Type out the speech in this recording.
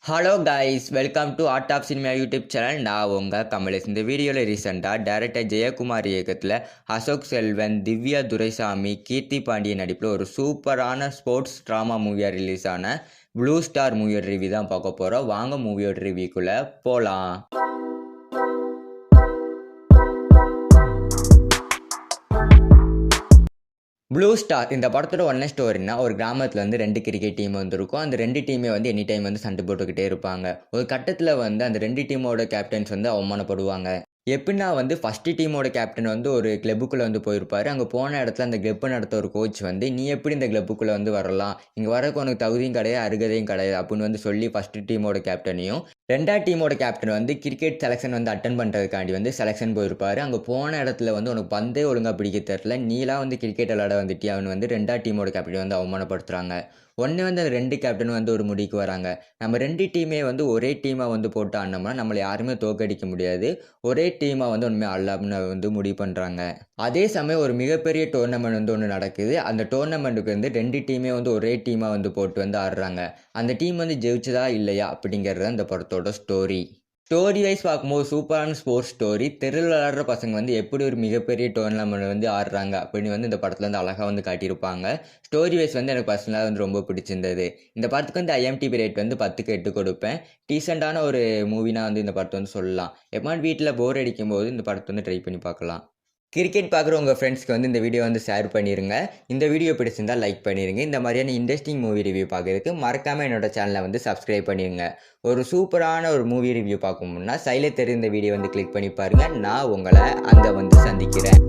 Hello guys, welcome to Art of Cinema YouTube channel. நான் உங்கள் கமலேஷ். இந்த வீடியோவில் ரீசெண்டாக டைரக்டர் ஜெயக்குமார் இயக்கத்தில் அசோக் செல்வன், திவ்யா துரைசாமி, கீர்த்தி பாண்டியன் நடிப்பில் ஒரு சூப்பரான ஸ்போர்ட்ஸ் ட்ராமா மூவியாக ரிலீஸ் ஆன ப்ளூ ஸ்டார் மூவியோட ரிவ்யூ தான் பார்க்க போகிறோம். வாங்க மூவியோட ரிவ்யூக்குள்ளே போகலாம். ப்ளூ ஸ்டார் இந்த படத்தோட ஒன்ன ஸ்டோரினா, ஒரு கிராமத்தில் வந்து 2 கிரிக்கெட் டீம் வந்துருக்கும். அந்த 2 டீமே வந்து எனி டைம் வந்து சண்டை போட்டுக்கிட்டே இருப்பாங்க. ஒரு கட்டத்தில் வந்து அந்த 2 டீமோட கேப்டன்ஸ் வந்து அவமானப்படுவாங்க. எப்படின்னா வந்து ஃபஸ்ட்டு டீமோட கேப்டன் வந்து ஒரு கிளப்புக்குள்ளே வந்து போயிருப்பார். அங்கே போன இடத்துல அந்த கிளப்பை நடத்த ஒரு கோச் வந்து, நீ எப்படி இந்த கிளப்புக்குள்ளே வந்து வரலாம், இங்கே வரக்கு உனக்கு தகுதியும் கிடையாது, அருகதையும் கிடையாது அப்படின்னு வந்து சொல்லி ஃபஸ்ட்டு டீமோட கேப்டனையும், 2வது டீமோட கேப்டன் வந்து கிரிக்கெட் செலெக்ஷன் வந்து அட்டன் பண்ணுறதுக்காண்டி வந்து செலெக்ஷன் போயிருப்பார். அங்கே போன இடத்துல வந்து உனக்கு பந்தே ஒழுங்காக பிடிக்க தெரில, நீலாம் வந்து கிரிக்கெட் விளையாட வந்துட்டு அவனு வந்து 2வது டீமோட கேப்டன் வந்து அவமானப்படுத்துகிறாங்க. ஒன்று வந்து அந்த 2 கேப்டனும் வந்து ஒரு முடிவுக்கு வராங்க. நம்ம 2 டீமே வந்து ஒரே டீமாக வந்து போட்டு ஆடினோம்னா நம்மளை யாருமே தோற்கடிக்க முடியாது, ஒரே டீமாக வந்து ஒன்றுமே ஆடலாம்னு வந்து முடிவு பண்ணுறாங்க. அதே சமயம் ஒரு மிகப்பெரிய டோர்னமெண்ட் வந்து ஒன்று நடக்குது. அந்த டோர்னமெண்ட்டுக்கு வந்து 2 டீமே வந்து ஒரே டீமாக வந்து போட்டு வந்து ஆடுறாங்க. அந்த டீம் வந்து ஜெயிச்சதா இல்லையா அப்படிங்கிறது அந்த படத்தோட ஸ்டோரி. ஸ்டோரி வைஸ் பார்க்கும்போது சூப்பரான ஸ்போர்ட்ஸ் ஸ்டோரி. தெருவில் விளையாடுற பசங்க வந்து எப்படி ஒரு மிகப்பெரிய டோர்னமெண்ட் வந்து ஆடுறாங்க அப்படின்னு வந்து இந்த படத்தில் வந்து அழகாக வந்து காட்டியிருப்பாங்க. ஸ்டோரி வைஸ் வந்து எனக்கு பர்சனலாக வந்து ரொம்ப பிடிச்சிருந்தது. இந்த படத்துக்கு வந்து IMDb ரேட் வந்து 10க்கு 8 கொடுப்பேன். டீசெண்டான ஒரு மூவினா வந்து இந்த படத்தை வந்து சொல்லலாம். எப்போது வீட்டில் போர் அடிக்கும் போது இந்த படத்தை வந்து ட்ரை பண்ணி பார்க்கலாம். கிரிக்கெட் பார்க்குற உங்கள் ஃப்ரெண்ட்ஸ்க்கு வந்து இந்த வீடியோ வந்து ஷேர் பண்ணிடுங்க. இந்த வீடியோ பிடிச்சிருந்தால் லைக் பண்ணிடுங்க. இந்த மாதிரியான இன்ட்ரெஸ்டிங் மூவி ரிவ்யூ பார்க்குறதுக்கு மறக்காமல் என்னோட சேனலை வந்து சப்ஸ்கிரைப் பண்ணிடுங்க. ஒரு சூப்பரான ஒரு மூவி ரிவ்யூ பார்க்கணும்னா சைடில் தெரிந்த வீடியோ வந்து கிளிக் பண்ணி பாருங்கள். நான் உங்களை அங்கே வந்து சந்திக்கிறேன்.